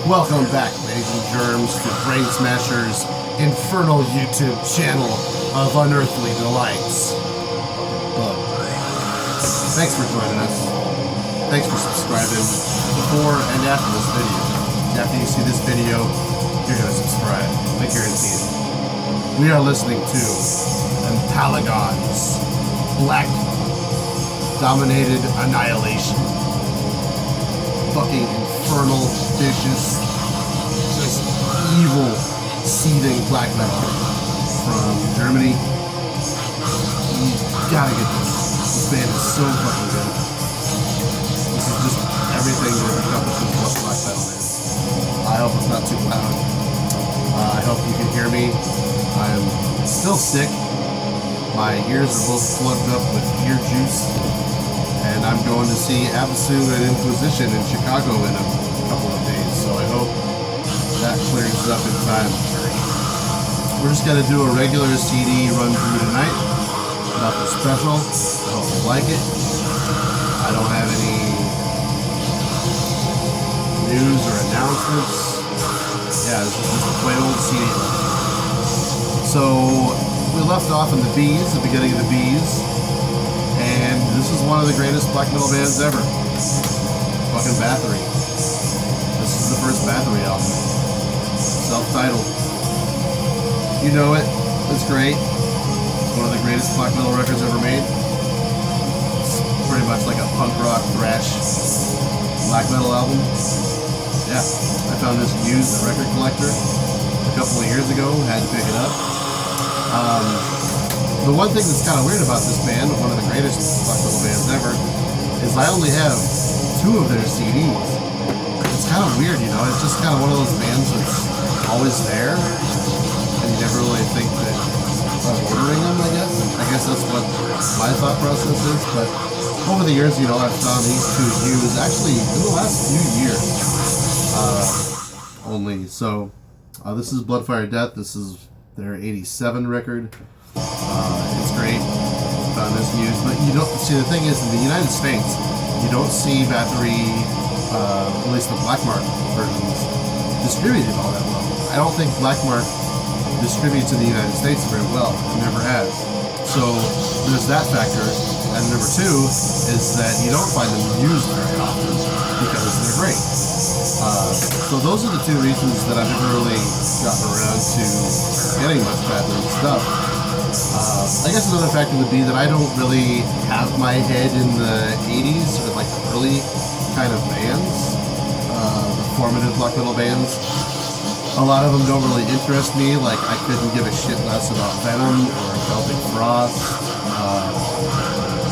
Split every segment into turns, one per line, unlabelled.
Welcome back, ladies and germs, to Brain Smasher's infernal YouTube channel of unearthly delights. Thanks for joining us. Thanks for subscribing before and after this video. After you see this video, you're going to subscribe. I guarantee it. We are listening to Empaligon's Black-Dominated Annihilation. Fucking infernal, vicious, just evil, seething black metal from Germany. You gotta get this. This band is so fucking good. This is just everything that encompasses what black metal is. I hope it's not too loud. I hope you can hear me. I am still sick. My ears are both plugged up with ear juice. And I'm going to see Abasu and Inquisition in Chicago in a couple of days, so I hope that clears up in time. We're just going to do a regular CD run through tonight. Nothing special. I hope you like it. I don't have any news or announcements. Yeah, this is just a plain old CD. So, we left off in the Bees, the beginning of the Bees. And this is one of the greatest black metal bands ever. Fucking Bathory. This is the first Bathory album. Self-titled. You know it. It's great. It's one of the greatest black metal records ever made. It's pretty much like a punk rock thrash black metal album. Yeah. I found this used at Record Collector a couple of years ago. Had to pick it up. The one thing that's kind of weird about this band, one of the greatest black metal bands ever, is I only have 2 of their CDs. It's kind of weird, you know, it's just kind of one of those bands that's always there, and you never really think that of ordering them, I guess. I guess that's what my thought process is, but over the years, you know, I've found these 2 used, actually, in the last few years, only. So, this is Bloodfire Death, this is their 87 record. It's great. Found this news, but you don't see. The thing is, in the United States, you don't see Bathory, at least the Black Mark versions, distributed all that well. I don't think Black Mark distributes in the United States very well. It never has. So there's that factor. And number 2 is that you don't find them used very often because they're great. So those are the 2 reasons that I've never really gotten around to getting much Bathory stuff. I guess another factor would be that I don't really have my head in the 80s or like the early kind of bands, the formative black metal bands. A lot of them don't really interest me, like I couldn't give a shit less about Venom or Celtic Frost.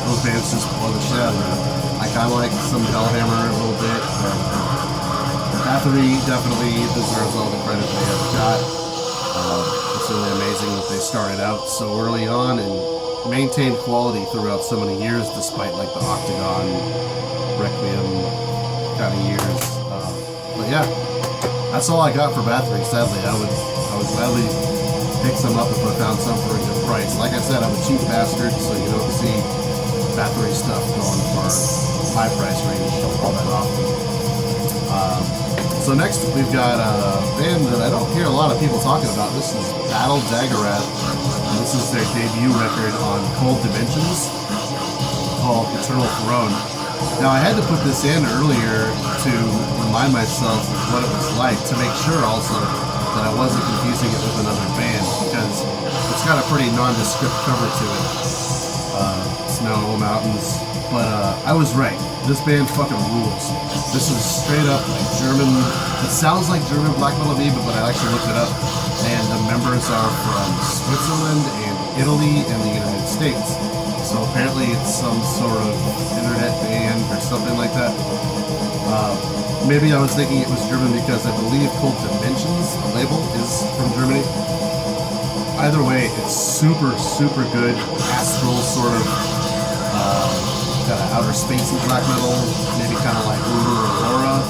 Those bands just blow the shit out of me. I kind of like some Hellhammer a little bit, but Bathory definitely deserves all the credit they have got. It's really amazing that they started out so early on and maintained quality throughout so many years, despite like the Octagon, Requiem kind of years. But yeah, that's all I got for Bathory. Sadly, I would gladly pick some up if I found some for a good price. Like I said, I'm a cheap bastard, so you don't see Bathory stuff going for high price range all that often. So next we've got a band that I don't hear a lot of people talking about. This is Dagger. This is their debut record on Cold Dimensions called Eternal Throne. Now I had to put this in earlier to remind myself of what it was like, to make sure also that I wasn't confusing it with another band, because it's got a pretty nondescript cover to it. Snow, mountains, but I was right. This band fucking rules. This is straight up like German. It sounds like German black metal to me, but I actually looked it up, and the members are from Switzerland and Italy and the United States. So apparently it's some sort of internet band or something like that. Maybe I was thinking it was German because I believe Cold Dimensions, the label, is from Germany. Either way, it's super, super good astral sort of kind of outer spacey black metal, maybe kind of like Uber or Aurora.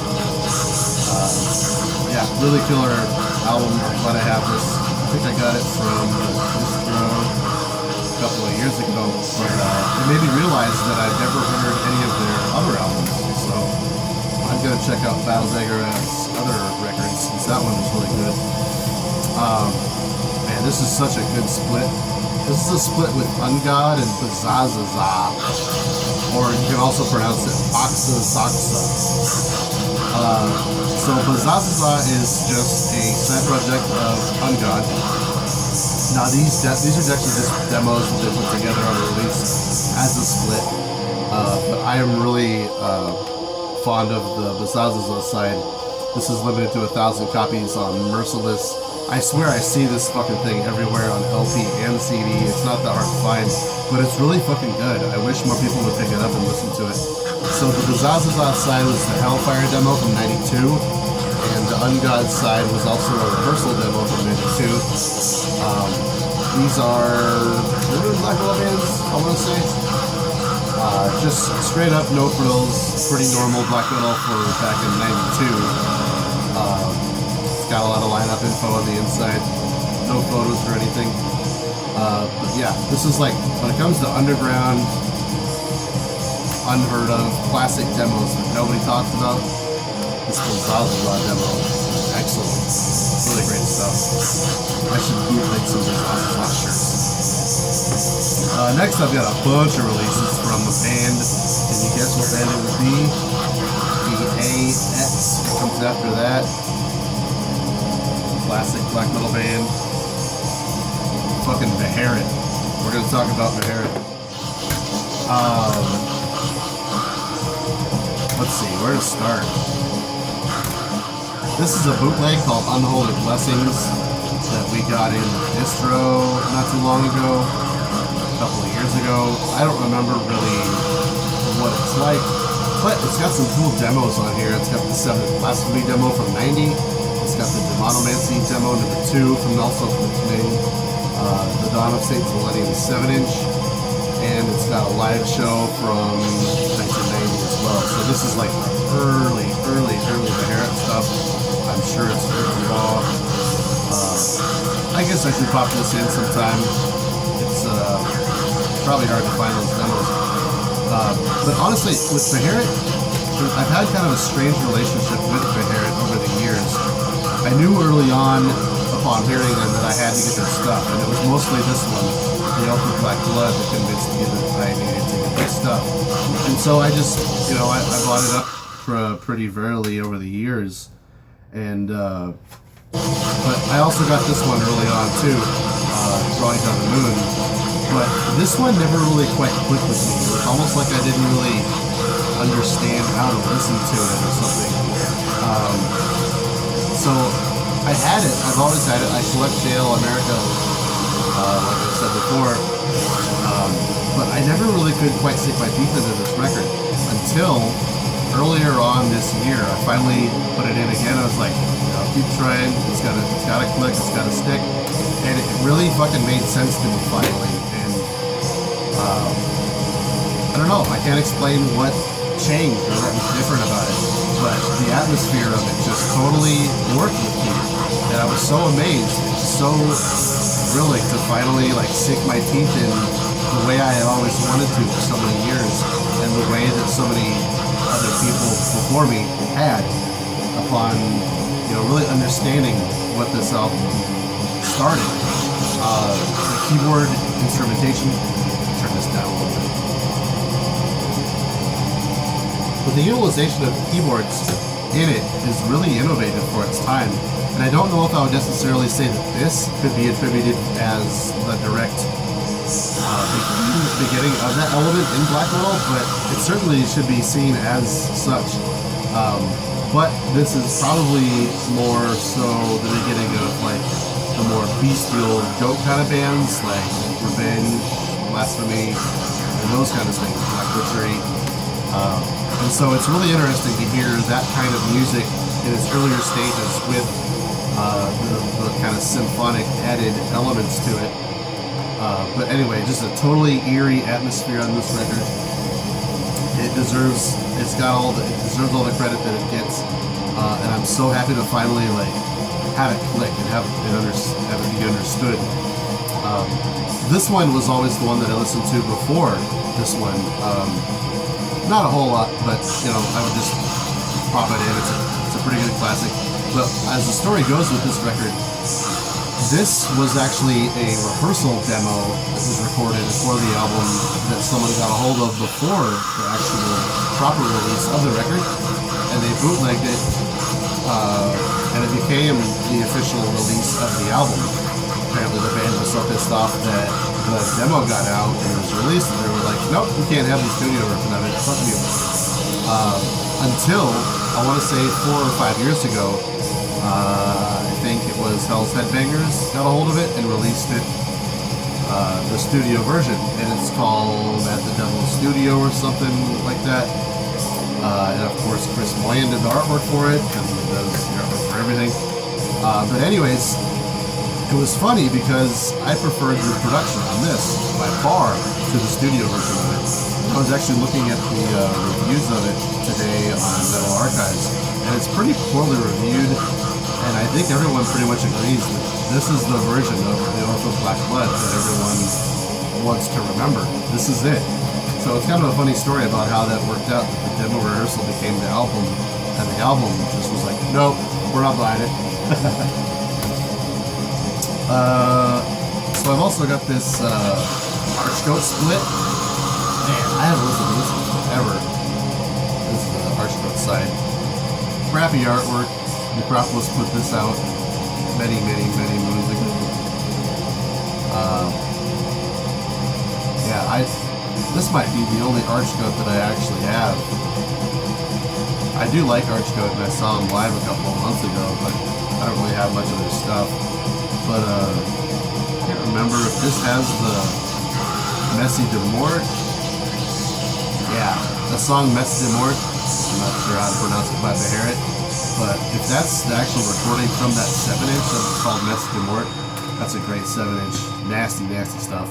Yeah, really killer album. I'm glad I have this. I think I got it from Distro a couple of years ago, but it made me realize that I've never heard any of their other albums, so I'm going to check out Battle Dagger's other records, since that one is really good. Man, this is such a good split. This is a split with Ungod and Bazazaza, or you can also pronounce it Oxazaxa. So Bazazaza is just a side project of Ungod. Now these are actually just demos that they put together on a release as a split, but I am really fond of the Bazazaza side. This is limited to 1,000 copies on Merciless. I swear I see this fucking thing everywhere on LP and CD. It's not that hard to find, but it's really fucking good. I wish more people would pick it up and listen to it. So the Bazazaza side was the Hellfire demo from '92, and the Ungod side was also a rehearsal demo from '92. These are black metal bands, I want to say. Just straight up, no frills, pretty normal black metal for back in '92. It's got a lot of lineup info on the inside, no photos or anything. But yeah, this is like, when it comes to underground, unheard of, classic demos that nobody talks about, this Bazazaza demo is excellent. Really great stuff. I should bootleg some Bazazaza shirts. Next I've got a bunch of releases from the band. Can you guess what band it would be? BAX comes after that. Classic black metal band. Fucking Beharit. We're gonna talk about Beharit. Let's see, where to start? This is a bootleg called Unholy Blessings that we got in distro not too long ago, a couple of years ago. I don't remember really what it's like, but it's got some cool demos on here. It's got the 7th Blasphemy demo from '90. It's got the Demonomancy demo #2 from also from May, the Dawn of Satan's Millennium 7-inch, and it's got a live show from 1990 as well. So this is like early Beharit stuff. I'm sure it's pretty raw. I guess I should pop this in sometime. It's probably hard to find those demos. But honestly, with Beharit, I've had kind of a strange relationship with Beharit over the years. I knew early on, upon hearing them, that I had to get their stuff, and it was mostly this one, the Ultra Black Blood, that convinced me that I needed to get their stuff. And so I just, I bought it up pretty rarely over the years, and but I also got this one early on too, Drawing Down the Moon. But this one never really quite clicked with me. It was almost like I didn't really understand how to listen to it or something. So I had it. I've always had it. I collect JL America, like I said before. But I never really could quite sink my teeth into this record until earlier on this year. I finally put it in again. I was like, I'll keep trying. It's gotta click. It's gotta stick. And it really fucking made sense to me finally. And I don't know. I can't explain what changed or what was different about it, but the atmosphere of it just totally worked with me, and I was so amazed, so thrilling to finally sink my teeth in the way I had always wanted to for so many years, and the way that so many other people before me had, upon really understanding what this album started. The keyboard instrumentation, turn this down a little bit. But the utilization of the keyboards in it is really innovative for its time. And I don't know if I would necessarily say that this could be attributed as the direct beginning of that element in black metal, but it certainly should be seen as such. But this is probably more so the beginning of the more bestial goat kind of bands like Revenge, Blasphemy, and those kind of things, Black Butchery. And so it's really interesting to hear that kind of music in its earlier stages with the kind of symphonic added elements to it. But anyway, just a totally eerie atmosphere on this record. It deserves all the credit that it gets. And I'm so happy to finally have it click and have it be understood. This one was always the one that I listened to before this one. Not a whole lot, but I would just pop it in. It's a pretty good classic. But as the story goes with this record, this was actually a rehearsal demo that was recorded for the album that someone got a hold of before the actual proper release of the record, and they bootlegged it, and it became the official release of the album. Apparently the band was so pissed off that the demo got out and it was released, and they were like, nope, we can't have the studio version of it, fuck you. Until, I want to say 4 or 5 years ago, I think it was Hell's Headbangers got a hold of it and released it, the studio version, and it's called At the Devil's Studio or something like that. And of course Chris Moyen did the artwork for it, because he does the artwork for everything. But anyways, it was funny because I preferred the production on this by far to the studio version of it. I was actually looking at the reviews of it today on Metal Archives, and it's pretty poorly reviewed, and I think everyone pretty much agrees that this is the version of the Oath of Black Blood that everyone wants to remember. This is it. So it's kind of a funny story about how that worked out. The demo rehearsal became the album, and the album just was like, nope, we're not buying it. So I've also got this Archgoat split. Man, I haven't listened to this ever. This is the Archgoat side. Crappy artwork. Necropolis put this out many moons ago. Yeah, this might be the only Archgoat that I actually have. I do like Archgoat, and I saw them live a couple of months ago, but I don't really have much of their stuff. But I can't remember if this has the Messe de Mort. Yeah, the song Messe de Mort. I'm not sure how to pronounce it by Beharit, but if that's the actual recording from that 7-inch that's called Messe de Mort, that's a great 7-inch. Nasty stuff.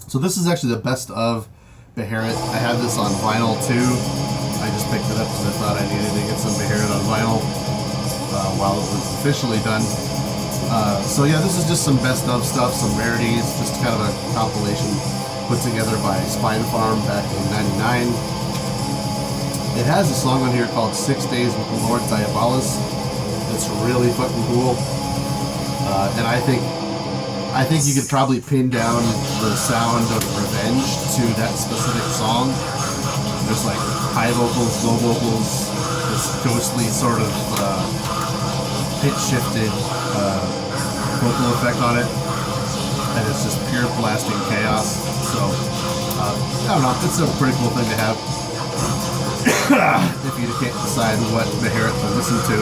So this is actually the best of Beharit. I had this on vinyl too. I just picked it up because I thought I needed to get some Beharit on vinyl while it was officially done. So yeah, this is just some best of stuff, some rarities, just kind of a compilation put together by Spine Farm back in '99. It has a song on here called 6 Days with the Lord Diabolus. It's really fucking cool. And I think you could probably pin down the sound of Revenge to that specific song. There's like high vocals, low vocals, this ghostly sort of pitch shifted vocal effect on it, and it's just pure blasting chaos. So I don't know, it's a pretty cool thing to have if you can't decide what Beharit to listen to.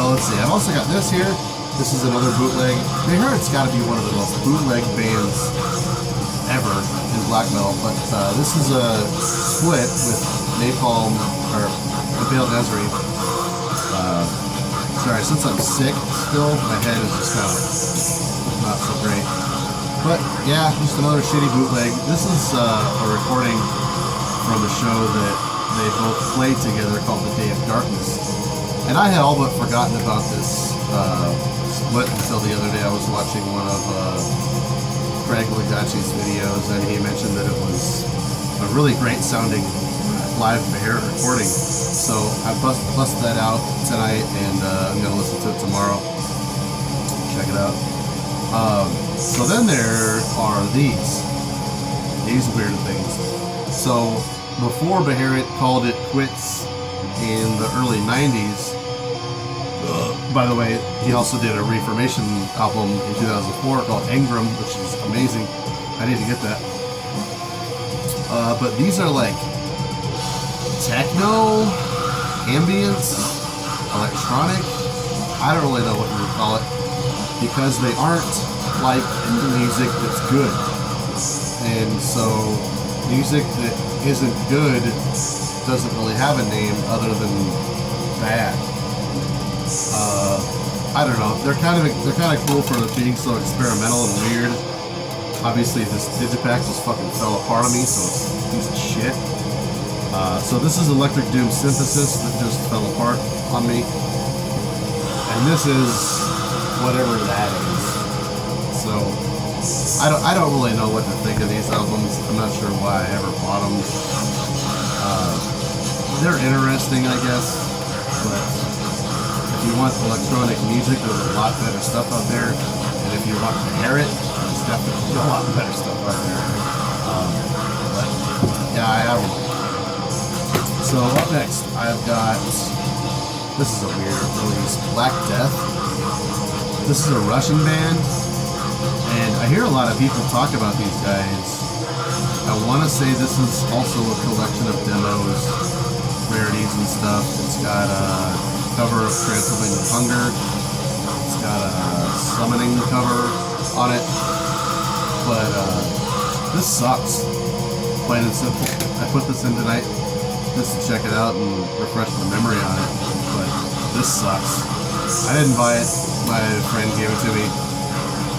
Let's see, I've also got this here. This is another bootleg. Beharit's got to be one of the most bootleg bands ever in black metal, but this is a split with Napalm, or Bale Desiree. Sorry, since I'm sick still, my head is just kind of not so great. But yeah, just another shitty bootleg. This is a recording from a show that they both played together called The Day of Darkness. And I had all but forgotten about this split until the other day. I was watching one of Craig Lagachi's videos, and he mentioned that it was a really great sounding live Beharit recording. So I busted that out tonight, and I'm going to listen to it tomorrow. Check it out. So then there are these weird things. So before Beharit called it quits in the early 90s, by the way, he also did a Reformation album in 2004 called Engram, which is amazing. I need to get that. But these are like techno, ambience, electronic. I don't really know what you would call it, because they aren't like music that's good. And so music that isn't good doesn't really have a name other than bad. I don't know. They're kind of cool for being so experimental and weird. Obviously, this digipack just fucking fell apart on me, so it's a piece of shit. So this is Electric Doom Synthesis that just fell apart on me, and this is whatever that is. So I don't really know what to think of these albums. I'm not sure why I ever bought them. they're interesting, I guess, but if you want electronic music, there's a lot better stuff out there, and if you want to hear it, there's definitely a lot better stuff out there. But yeah, I don't know. So up next, I've got, this is a weird release, Black Death. This is a Russian band, and I hear a lot of people talk about these guys. I want to say this is also a collection of demos, rarities and stuff. It's got a cover of Transylvanian Hunger. It's got a Summoning cover on it. But this sucks, plain and simple. I put this in tonight just to check it out and refresh my memory on it. But this sucks. I didn't buy it. My friend gave it to me,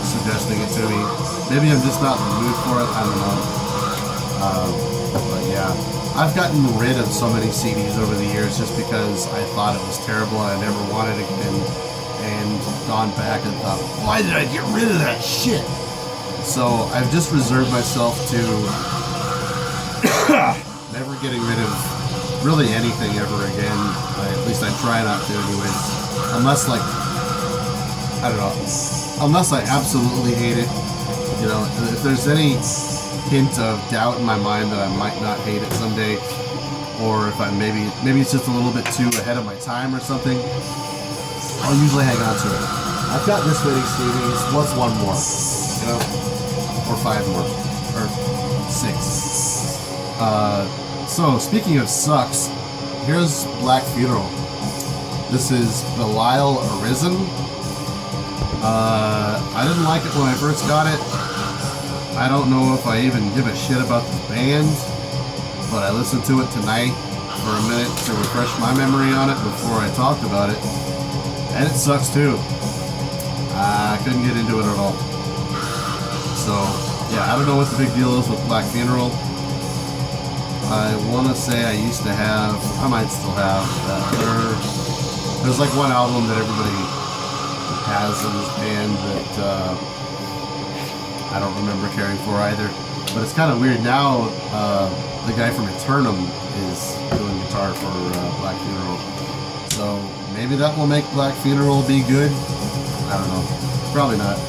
suggesting it to me. Maybe I'm just not in the mood for it. I don't know. But yeah, I've gotten rid of so many CDs over the years just because I thought it was terrible and I never wanted it again, and gone back and thought, why did I get rid of that shit? So I've just reserved myself to never getting rid of really anything ever again. At least I try not to anyways. Unless, like, I don't know, unless I absolutely hate it. You know, if there's any hint of doubt in my mind that I might not hate it someday, or if I'm maybe it's just a little bit too ahead of my time or something, I'll usually hang on to it. I've got this many CDs. What's one more? You know, or 5 more, or 6. So speaking of sucks, here's Black Funeral. This is Belial Arisen. I didn't like it when I first got it. I don't know if I even give a shit about the band, but I listened to it tonight for a minute to refresh my memory on it before I talked about it, and it sucks too. I couldn't get into it at all. So yeah, I don't know what the big deal is with Black Funeral. I want to say I used to have, I might still have, there's like one album that everybody has in this band that I don't remember caring for either. But it's kind of weird now. The guy from Eternum is doing guitar for Black Funeral, so maybe that will make Black Funeral be good. I don't know. Probably not.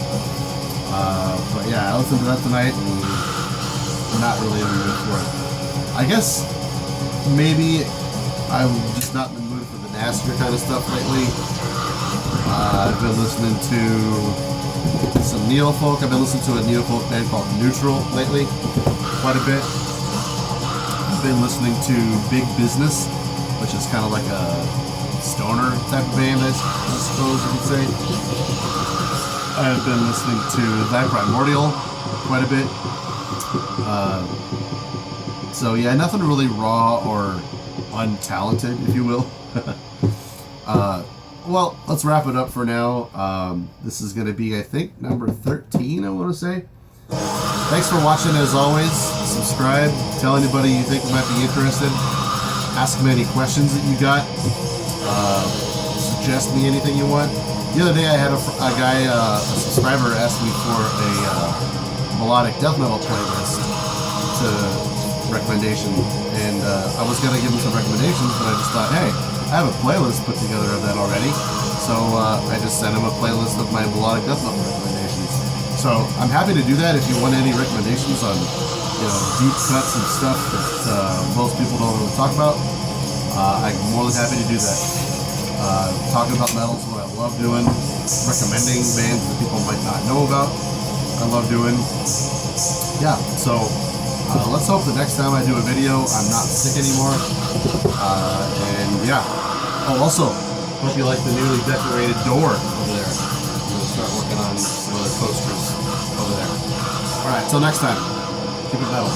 But yeah, I listened to that tonight and I'm not really in the mood for it. I guess maybe I'm just not in the mood for the nastier kind of stuff lately. I've been listening to some neo-folk. I've been listening to a neo-folk band called Neutral lately, quite a bit. I've been listening to Big Business, which is kind of like a stoner type of band, I suppose you could say. I've been listening to Thy Primordial quite a bit. So yeah, nothing really raw or untalented, if you will. Well, let's wrap it up for now. This is going to be, I think, number 13, I want to say. Thanks for watching, as always. Subscribe. Tell anybody you think might be interested. Ask me any questions that you got. Suggest me anything you want. The other day I had a guy, a subscriber, ask me for a melodic death metal playlist recommendation, and I was going to give him some recommendations, but I just thought, hey, I have a playlist put together of that already, so I just sent him a playlist of my melodic death metal recommendations. So I'm happy to do that if you want any recommendations on, you know, deep cuts and stuff that most people don't really talk about. I'm more than happy to do that. Talking about metal is what I love doing. Recommending bands that people might not know about, I love doing. Yeah, so let's hope the next time I do a video I'm not sick anymore. And yeah. Oh, also, hope you like the newly decorated door over there. I'm going to start working on some other posters over there. Alright, till next time. Keep it metal.